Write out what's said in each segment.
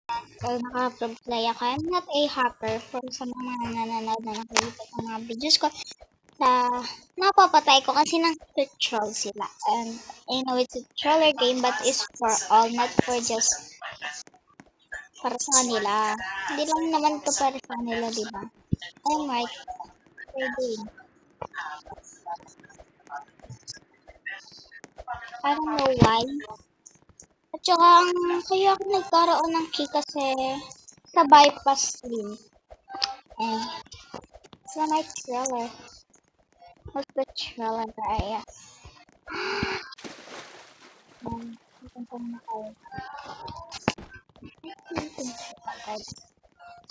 So, naka-play ako. I'm not a hacker. For sa mga nanonood na nakikita ng mga videos ko, napapatay ko kasi nang troll sila. And I know it's a troller game, but it's for all, not for just para sa kanila. Hindi lang naman to para sa kanila, di ba? I'm right. We're doing. I don't know why. At saka, kaya ako nagkaroon ng key kasi sa bypass link. And it's my trailer. What's the trailer area?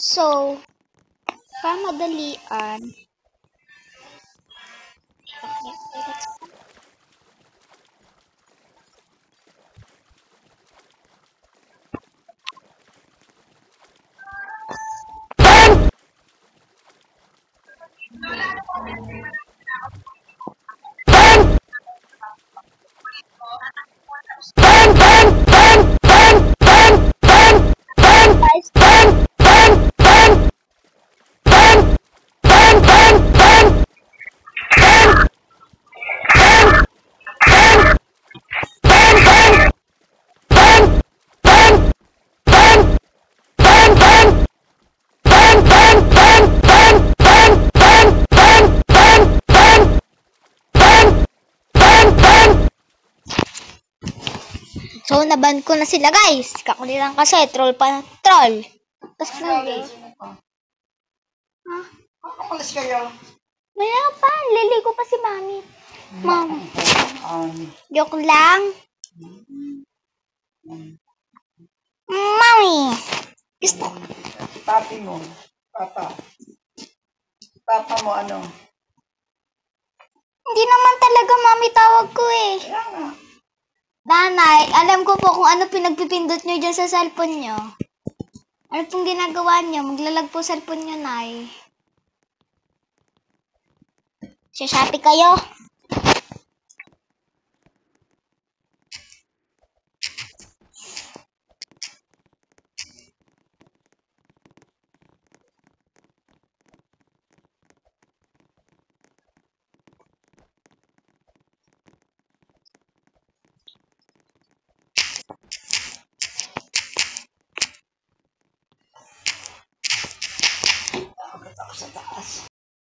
So, pamadalian. Okay, let's go. So, naban ko na sila, guys. Kakulitan kasi, troll pa. Troll. Tapos na, guys. Ha? Kakapalas kayo. Wala pa. Liligo pa si Mami. Mom. Joke lang. Mami. Gusto. Papi mo. Papa. Papa mo ano? Hindi naman talaga Mami tawag ko eh. Kaya nga. Nanay, alam ko po kung ano pinagpipindot nyo dyan sa cellphone nyo. Ano pong ginagawa nyo? Maglalag po cellphone nyo, Nay. Shopee kayo.